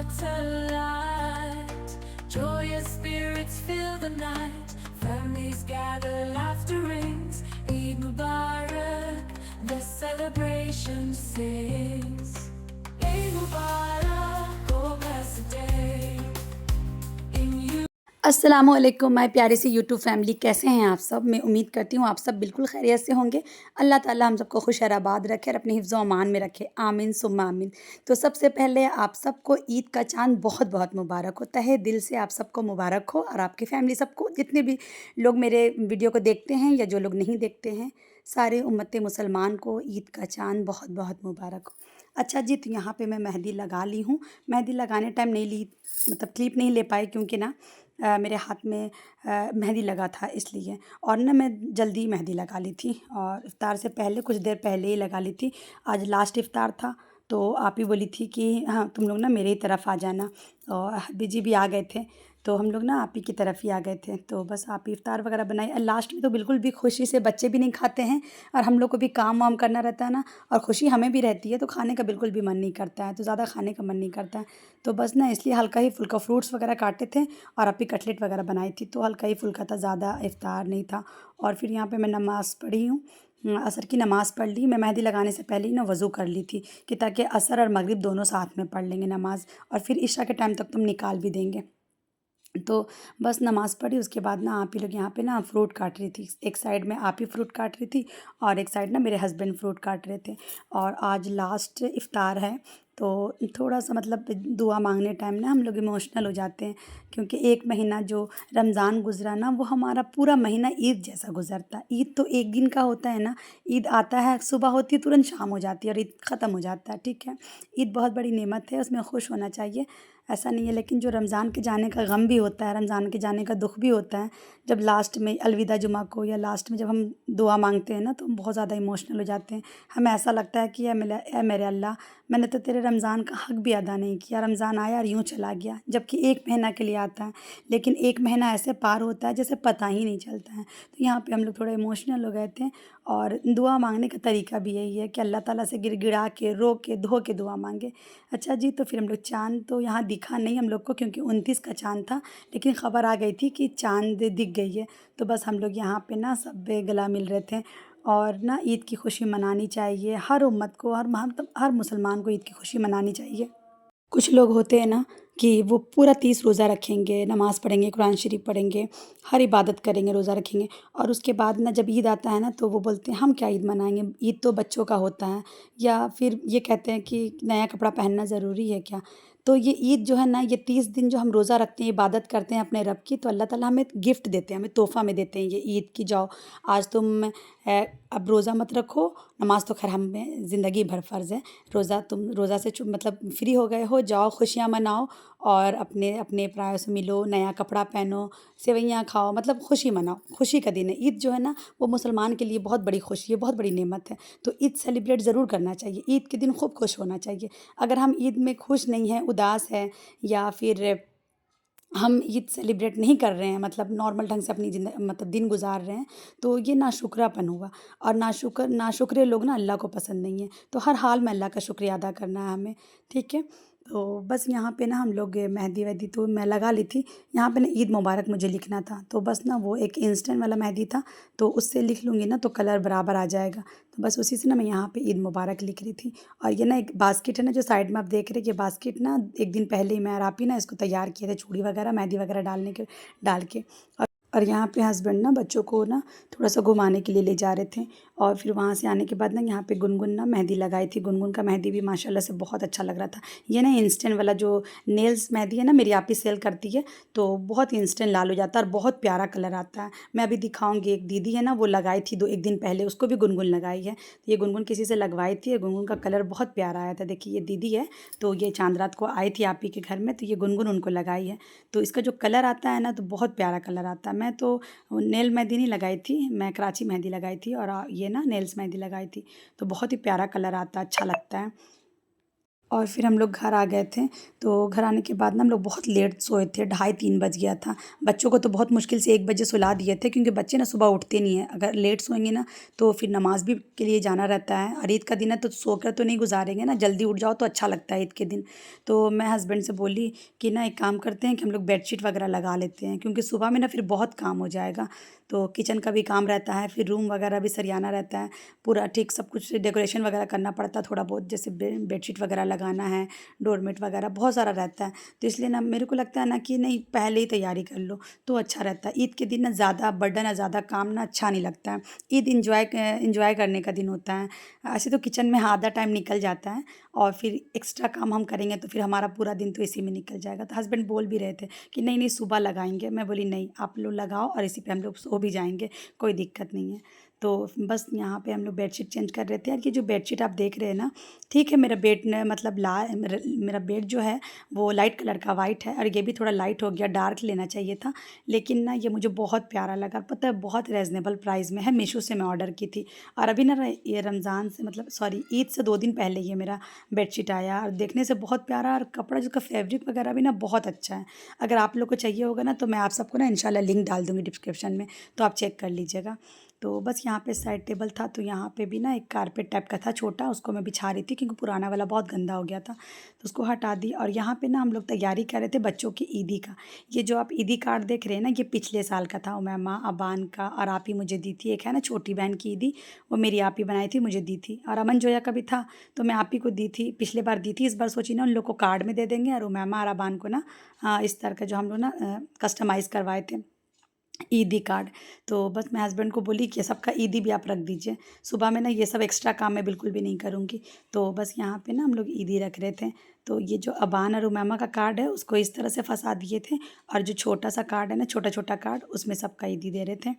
hearts alight. Joyous spirits fill the night. Families gather, laughter rings. Eid Mubarak, the celebration sings. Eid Mubarak, oh blessed day. In you. अस्सलामुअलैकुम my प्यारे से YouTube family, कैसे हैं आप सब। मैं उम्मीद करती हूँ आप सब बिल्कुल खैरियत से होंगे। अल्लाह ताला हम सबको खुश और आबाद रखे और अपने हिफ्ज़ व अमान में रखे, आमीन सुम्मा आमीन। तो सबसे पहले आप सबको ईद का चाँद बहुत बहुत मुबारक हो। तहे दिल से आप सबको मुबारक हो और आपकी फैमिली सबको, जितने भी लोग मेरे वीडियो को देखते हैं या जो लोग नहीं देखते हैं, सारे उम्मत मुसलमान को ईद का चाँद बहुत बहुत मुबारक हो। अच्छा जी, तो यहाँ पे मैं मेहंदी लगा ली हूँ। मेहंदी लगाने टाइम नहीं ली, मतलब क्लिप नहीं ले पाई क्योंकि ना मेरे हाथ में मेहंदी लगा था इसलिए। और ना मैं जल्दी मेहंदी लगा ली थी और इफ़्तार से पहले कुछ देर पहले ही लगा ली थी। आज लास्ट इफ़्तार था तो आप ही बोली थी कि हाँ तुम लोग ना मेरे ही तरफ आ जाना, और हबी जी भी आ गए थे तो हम लोग ना आप ही की तरफ ही आ गए थे। तो बस आप ही इफ़्तार वगैरह बनाई और लास्ट में तो बिल्कुल भी खुशी से बच्चे भी नहीं खाते हैं और हम लोग को भी काम वाम करना रहता है ना, और खुशी हमें भी रहती है तो खाने का बिल्कुल भी मन नहीं करता है, तो ज़्यादा खाने का मन नहीं करता है। तो बस ना इसलिए हल्का ही फुल्का फ्रूट्स वगैरह काटे थे और अभी कटलेट वगैरह बनाई थी, तो हल्का ही फुल्का था, ज़्यादा इफ़्तार नहीं था। और फिर यहाँ पे मैं नमाज़ पढ़ी हूँ, असर की नमाज़ पढ़ ली। मैं मेहंदी लगाने से पहले ही ना वज़ू कर ली थी कि ताकि असर और मगरिब दोनों साथ में पढ़ लेंगे नमाज़, और फिर इशा के टाइम तक तुम निकाल भी देंगे। तो बस नमाज़ पढ़ी, उसके बाद ना आप ही लोग यहाँ पे ना फ्रूट काट रही थी। एक साइड में आप ही फ्रूट काट रही थी और एक साइड ना मेरे हस्बैंड फ्रूट काट रहे थे। और आज लास्ट इफ़्तार है तो थोड़ा-सा मतलब दुआ माँगने टाइम ना हम लोग इमोशनल हो जाते हैं, क्योंकि एक महीना जो रमज़ान गुज़रा ना वो हमारा पूरा महीना ईद जैसा गुज़रता है। ईद तो एक दिन का होता है ना, ईद आता है, सुबह होती है, तुरंत शाम हो जाती है और ईद ख़त्म हो जाता है, ठीक है। ईद बहुत बड़ी नेमत है, उसमें खुश होना चाहिए, ऐसा नहीं है। लेकिन जो रमज़ान के जाने का गम भी होता है, रमज़ान के जाने का दुःख भी होता है, जब लास्ट में अलविदा जुमा को या लास्ट में जब हम दुआ मांगते हैं ना तो हम बहुत ज़्यादा इमोशनल हो जाते हैं। हमें ऐसा लगता है कि ए मेरे अल्लाह, मैंने तो तेरे रमज़ान का हक़ भी अदा नहीं किया, रमज़ान आया और यूँ चला गया, जबकि एक महीना के लिए आता है, लेकिन एक महीना ऐसे पार होता है जैसे पता ही नहीं चलता है। तो यहाँ पे हम लोग थोड़ा इमोशनल हो गए थे। और दुआ मांगने का तरीका भी यही है कि अल्लाह ताला से गिड़गिड़ा के, रो के, धो के दुआ मांगे। अच्छा जी, तो फिर हम लोग, चाँद तो यहाँ दिखा नहीं हम लोग को क्योंकि 29 का चाँद था, लेकिन ख़बर आ गई थी कि चाँद दिख गई है। तो बस हम लोग यहाँ पे ना सब गला मिल रहे थे। और ना ईद की खुशी मनानी चाहिए हर उम्मत को, हर मतलब हर मुसलमान को ईद की खुशी मनानी चाहिए। कुछ लोग होते हैं ना कि वो पूरा 30 रोज़ा रखेंगे, नमाज़ पढ़ेंगे, कुरान शरीफ पढ़ेंगे, हर इबादत करेंगे, रोज़ा रखेंगे, और उसके बाद ना जब ईद आता है ना तो वो बोलते हैं हम क्या ईद मनाएँगे, ईद तो बच्चों का होता है। या फिर ये कहते हैं कि नया कपड़ा पहनना ज़रूरी है क्या? तो ये ईद जो है ना, ये 30 दिन जो हम रोज़ा रखते हैं, इबादत करते हैं अपने रब की, तो अल्लाह ताला हमें गिफ्ट देते हैं, हमें तोहफ़ा में देते हैं ये ईद की, जाओ आज तुम अब रोज़ा मत रखो, नमाज़ तो ख़ैर हमें ज़िंदगी भर फ़र्ज़ है। रोज़ा तुम रोज़ा से मतलब फ्री हो गए हो, जाओ खुशियाँ मनाओ और अपने अपने परायों से मिलो, नया कपड़ा पहनो, सेवइयाँ खाओ, मतलब खुशी मनाओ। खुशी का दिन है ईद जो है ना, वो मुसलमान के लिए बहुत बड़ी खुशी है, बहुत बड़ी नेमत है। तो ईद सेलिब्रेट ज़रूर करना चाहिए, ईद के दिन खूब खुश होना चाहिए। अगर हम ईद में खुश नहीं हैं, उदास हैं, या फिर हम ईद सेलिब्रेट नहीं कर रहे हैं, मतलब नॉर्मल ढंग से अपनी मतलब दिन गुजार रहे हैं, तो ये नाशुक्रापन हुआ। और नाशुक्रे लोग ना अल्लाह को पसंद नहीं है। तो हर हाल में अल्लाह का शुक्रिया अदा करना है हमें, ठीक है। तो बस यहाँ पे ना हम लोग मेहंदी वेहंदी तो मैं लगा ली थी। यहाँ पे ना ईद मुबारक मुझे लिखना था, तो बस ना वो एक इंस्टेंट वाला मेहंदी था, तो उससे लिख लूँगी ना तो कलर बराबर आ जाएगा। तो बस उसी से ना मैं यहाँ पे ईद मुबारक लिख रही थी। और ये ना एक बास्केट है ना जो साइड में आप देख रहे हैं, ये बास्केट ना एक दिन पहले ही मैं और आप ही ना इसको तैयार किए थे, चूड़ी वगैरह, मेहंदी वगैरह डाल के। और यहाँ पे हस्बैंड ना बच्चों को ना थोड़ा-सा घुमाने के लिए ले जा रहे थे। और फिर वहाँ से आने के बाद ना यहाँ पे गुनगुन ना मेहंदी लगाई थी। गुनगुन का मेहंदी भी माशाल्लाह से बहुत अच्छा लग रहा था। ये ना इंस्टेंट वाला जो नेल्स मेहंदी है ना, मेरी आप ही सेल करती है, तो बहुत इंस्टेंट लाल हो जाता है और बहुत प्यारा कलर आता है। मैं अभी दिखाऊँगी, एक दीदी है ना वो लगाई थी 1 दिन पहले, उसको भी गुनगुन लगाई है। ये गुनगुन किसी से लगवाई थी, गुनगुन का कलर बहुत प्यारा आया था। देखिए ये दीदी है, तो ये चाँद रात को आई थी आप ही के घर में, तो ये गुनगुन उनको लगाई है। तो इसका जो कलर आता है ना तो बहुत प्यारा कलर आता है। मैं तो नेल मेहंदी नहीं लगाई थी, मैं कराची मेहंदी लगाई थी और ये ना नेल्स मेहंदी लगाई थी, तो बहुत ही प्यारा कलर आता है, अच्छा लगता है। और फिर हम लोग घर आ गए थे। तो घर आने के बाद ना हम लोग बहुत लेट सोए थे, ढाई 3 बज गया था। बच्चों को तो बहुत मुश्किल से 1 बजे सुला दिए थे, क्योंकि बच्चे ना सुबह उठते नहीं हैं। अगर लेट सोएँगे ना तो फिर नमाज़ भी के लिए जाना रहता है, और ईद का दिन है तो सोकर तो नहीं गुज़ारेंगे ना, जल्दी उठ जाओ तो अच्छा लगता है ईद के दिन। तो मैं हस्बैंड से बोली कि ना एक काम करते हैं कि हम लोग बेडशीट वगैरह लगा लेते हैं, क्योंकि सुबह में ना फिर बहुत काम हो जाएगा। तो किचन का भी काम रहता है, फिर रूम वगैरह भी सरियाना रहता है, पूरा ठीक सब कुछ डेकोरेशन वगैरह करना पड़ता है थोड़ा बहुत, जैसे बेडशीट वगैरह लगाना है, डोरमेट वगैरह बहुत सारा रहता है। तो इसलिए ना मेरे को लगता है ना कि नहीं, पहले ही तैयारी कर लो तो अच्छा रहता है। ईद के दिन ना ज़्यादा बर्डन है, ज़्यादा काम ना अच्छा नहीं लगता है। ईद इंजॉय करने का दिन होता है। ऐसे तो किचन में आधा टाइम निकल जाता है, और फिर एक्स्ट्रा काम हम करेंगे तो फिर हमारा पूरा दिन तो इसी में निकल जाएगा। तो हस्बैंड बोल भी रहे थे कि नहीं नहीं सुबह लगाएंगे। मैं बोली नहीं, आप लोग लगाओ और इसी पे हम लोग सो भी जाएंगे, कोई दिक्कत नहीं है। तो बस यहाँ पे हम लोग बेडशीट चेंज कर रहे थे। और ये जो बेडशीट आप देख रहे हैं ना, ठीक है, मेरा बेड ने मतलब मेरा बेड जो है वो लाइट कलर का वाइट है, और ये भी थोड़ा लाइट हो गया, डार्क लेना चाहिए था। लेकिन ना ये मुझे बहुत प्यारा लगा, पता है बहुत रीज़नेबल प्राइस में है। मीशो से मैं ऑर्डर की थी, और अभी ना ये रमज़ान से मतलब सॉरी ईद से 2 दिन पहले ये मेरा बेडशीट आया, और देखने से बहुत प्यारा, और कपड़ा जो का फैब्रिक वगैरह भी ना बहुत अच्छा है। अगर आप लोग को चाहिए होगा ना तो मैं आप सबको ना इंशाल्लाह लिंक डाल दूँगी डिस्क्रिप्शन में, तो आप चेक कर लीजिएगा। तो बस यहाँ पे साइड टेबल था, तो यहाँ पे भी ना एक कारपेट टाइप का था छोटा, उसको मैं बिछा रही थी क्योंकि पुराना वाला बहुत गंदा हो गया था, तो उसको हटा दी। और यहाँ पे ना हम लोग तैयारी कर रहे थे बच्चों की ईदी का। ये जो आप ईदी कार्ड देख रहे हैं ना, ये पिछले साल का था, उमैमा अबान का, और आप ही मुझे दी थी। एक है ना छोटी बहन की ईदी, वो मेरी आप ही बनाई थी, मुझे दी थी। और अमन जोया का भी था, तो मैं आप ही को दी थी, पिछले बार दी थी। इस बार सोची ना उन लोग को कार्ड में दे देंगे, और उमैमा और अबान को ना इस तरह का जो हम लोग ना कस्टमाइज़ करवाए थे ईदी कार्ड। तो बस मैं हस्बैंड को बोली कि सबका ईदी भी आप रख दीजिए, सुबह में ना ये सब एक्स्ट्रा काम मैं बिल्कुल भी नहीं करूँगी। तो बस यहाँ पे ना हम लोग ईदी रख रहे थे। तो ये जो अबान और उमैमा का कार्ड है उसको इस तरह से फंसा दिए थे, और जो छोटा सा कार्ड है ना, छोटा छोटा कार्ड, उसमें सबका ईदी दे रहे थे।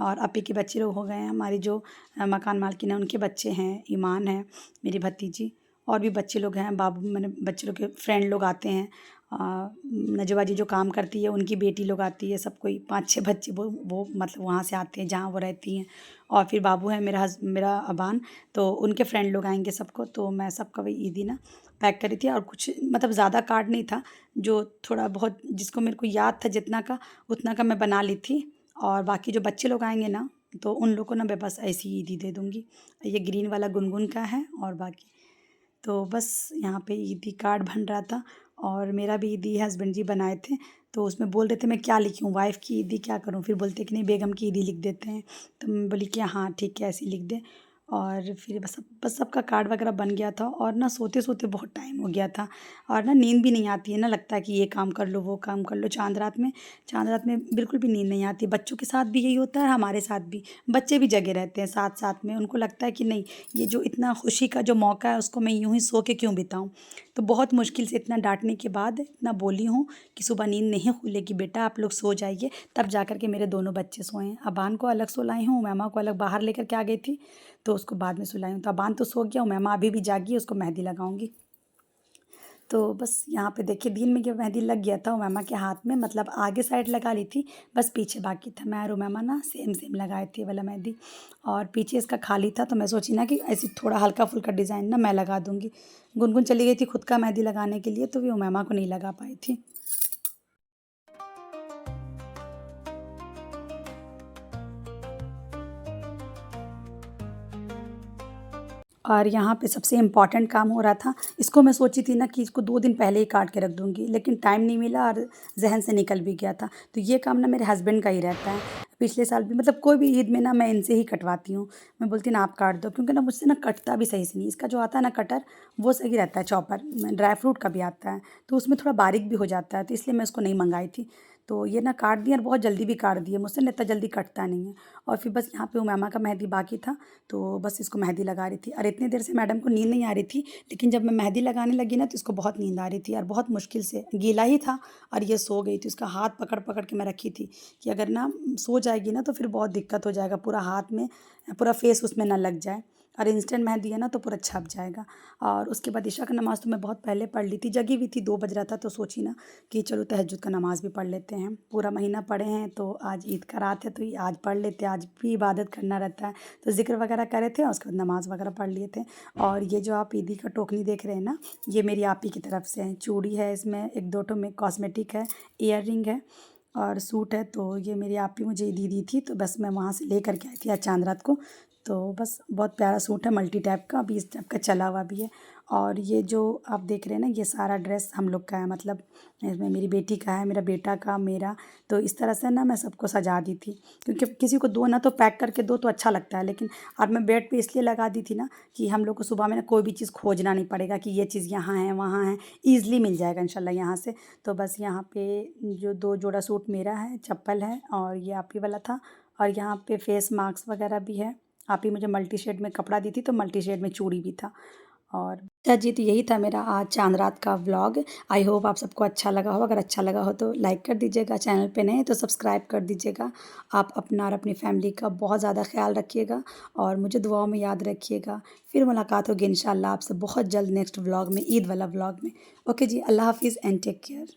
और अपी के बच्चे लोग हो गए हैं, हमारी जो मकान मालकिन है उनके बच्चे हैं, ईमान है मेरी भतीजी, और भी बच्चे लोग हैं, बाबू मैंने बच्चे लोग के फ्रेंड लोग आते हैं। नजवा जी जो काम करती है उनकी बेटी लोग आती है, सब कोई 5-6 बच्चे वो मतलब वहाँ से आते हैं जहाँ वो रहती हैं। और फिर बाबू है मेरा अबान, तो उनके फ्रेंड लोग आएंगे सबको। तो मैं सबका वही ईदी ना पैक करी थी, और कुछ मतलब ज़्यादा कार्ड नहीं था, जो थोड़ा बहुत जिसको मेरे को याद था जितना का उतना का मैं बना ली थी। और बाकी जो बच्चे लोग आएंगे ना, तो उन लोग को ना मैं बस ऐसी ईदी दे दूँगी। ये ग्रीन वाला गुनगुन का है, और बाकी तो बस यहाँ पे ईदी कार्ड बन रहा था, और मेरा भी ईदी हस्बैंड जी बनाए थे। तो उसमें बोल रहे थे मैं क्या लिखूँ, वाइफ़ की ईदी क्या करूँ, फिर बोलते कि नहीं बेगम की ईदी लिख देते हैं। तो मैं बोली कि हाँ ठीक है ऐसे ही लिख दें। और फिर बस सबका कार्ड वगैरह बन गया था, और ना सोते सोते बहुत टाइम हो गया था, और ना नींद भी नहीं आती है ना, लगता है कि ये काम कर लो वो काम कर लो। चाँद रात में बिल्कुल भी नींद नहीं आती। बच्चों के साथ भी यही होता है, हमारे साथ भी। बच्चे भी जगे रहते हैं साथ साथ में, उनको लगता है कि नहीं, ये जो इतना खुशी का जो मौका है उसको मैं यूं ही सो के क्यों बिताऊं। तो बहुत मुश्किल से इतना डांटने के बाद इतना बोली हूँ कि सुबह नींद नहीं खुलेगी बेटा, आप लोग सो जाइए, तब जा कर के मेरे दोनों बच्चे सोए हैं। अबान को अलग सुलाई हूँ, मैमा को अलग बाहर लेकर के आ गई थी, तो उसको बाद में सुलाई हूँ। तो अबान तो सो गया, मैमा अभी भी जागी है, उसको मेहंदी लगाऊंगी। तो बस यहाँ पे देखिए दिन में ये मेहंदी लग गया था उमैमा के हाथ में, मतलब आगे साइड लगा ली थी, बस पीछे बाकी था। मैं और उमैमा ना सेम सेम लगाए थे ये वाला मेहंदी, और पीछे इसका खाली था, तो मैं सोची ना कि ऐसी थोड़ा हल्का फुल्का डिज़ाइन ना मैं लगा दूँगी। गुनगुन चली गई थी खुद का मेहंदी लगाने के लिए, तो वो उमैमा को नहीं लगा पाई थी। और यहाँ पे सबसे इम्पॉर्टेंट काम हो रहा था, इसको मैं सोची थी ना कि इसको 2 दिन पहले ही काट के रख दूँगी, लेकिन टाइम नहीं मिला और ज़हन से निकल भी गया था। तो ये काम ना मेरे हस्बैंड का ही रहता है। पिछले साल भी मतलब कोई भी ईद में ना मैं इनसे ही कटवाती हूँ। मैं बोलती हूँ ना आप काट दो, क्योंकि ना मुझसे ना कटता भी सही से नहीं। इसका जो आता है ना कटर, वो सही रहता है, चॉपर ड्राई फ्रूट का भी आता है, तो उसमें थोड़ा बारीक भी हो जाता है, तो इसलिए मैं उसको नहीं मँगाई थी। तो ये ना काट दिया, और बहुत जल्दी भी काट दिए, मुझसे ना इतना जल्दी कटता नहीं है। और फिर बस यहाँ पे उमैमा का मेहंदी बाकी था, तो बस इसको मेहंदी लगा रही थी, और इतनी देर से मैडम को नींद नहीं आ रही थी, लेकिन जब मैं मेहंदी लगाने लगी ना तो इसको बहुत नींद आ रही थी, और बहुत मुश्किल से गीला ही था, और ये सो गई थी। उसका हाथ पकड़ पकड़ के मैं रखी थी कि अगर ना सो जाएगी ना तो फिर बहुत दिक्कत हो जाएगा, पूरा हाथ में पूरा फेस उसमें ना लग जाए। और इंस्टेंट मेहंदी है ना तो पूरा छप जाएगा। और उसके बाद इशा का नमाज़ तो मैं बहुत पहले पढ़ ली थी, जगी हुई थी, 2 बज रहा था तो सोची ना कि चलो तहज्जुद का नमाज़ भी पढ़ लेते हैं। पूरा महीना पढ़े हैं तो आज ईद का रात है तो ये आज पढ़ लेते हैं, आज भी इबादत करना रहता है। तो ज़िक्र वगैरह करे थे और उसके बाद नमाज़ वगैरह पढ़ लिए थे। और ये जो आप ईदी का टोकनी देख रहे हैं ना, ये मेरी आप ही की तरफ से है। चूड़ी है इसमें, 1-2 ठो में कॉस्मेटिक है, ईयररिंग है और सूट है। तो ये मेरी आप ही मुझे दी थी, तो बस मैं वहाँ से लेकर के आई थी आज चाँद रात को। तो बस बहुत प्यारा सूट है, मल्टी टैप का, अभी इस टाइप का चला हुआ भी है। और ये जो आप देख रहे हैं ना, ये सारा ड्रेस हम लोग का है, मतलब इसमें मेरी बेटी का है, मेरा बेटा का, मेरा। तो इस तरह से ना मैं सबको सजा दी थी, क्योंकि किसी को दो ना तो पैक करके दो तो अच्छा लगता है। लेकिन और मैं बेड पे इसलिए लगा दी थी ना कि हम लोग को सुबह में ना कोई भी चीज़ खोजना नहीं पड़ेगा कि ये चीज़ यहाँ है वहाँ है, ईज़िली मिल जाएगा इंशाल्लाह यहाँ से। तो बस यहाँ पे जो 2 जोड़ा सूट मेरा है, चप्पल है और ये आप ही वाला था। और यहाँ पे फेस मास्क वगैरह भी है। आप ही मुझे मल्टी शेड में कपड़ा दी थी तो मल्टी शेड में चूड़ी भी था। और अच्छा जी, तो यही था मेरा आज चाँद रात का व्लॉग। आई होप आप सबको अच्छा लगा हो। अगर अच्छा लगा हो तो लाइक कर दीजिएगा, चैनल पे नए हैं तो सब्सक्राइब कर दीजिएगा। आप अपना और अपनी फैमिली का बहुत ज़्यादा ख़्याल रखिएगा और मुझे दुआओं में याद रखिएगा। फिर मुलाकात होगी इंशाल्लाह आपसे बहुत जल्द नेक्स्ट व्लॉग में, ईद वाला व्लॉग में। ओके जी, अल्लाह हाफ़िज़ एंड टेक केयर।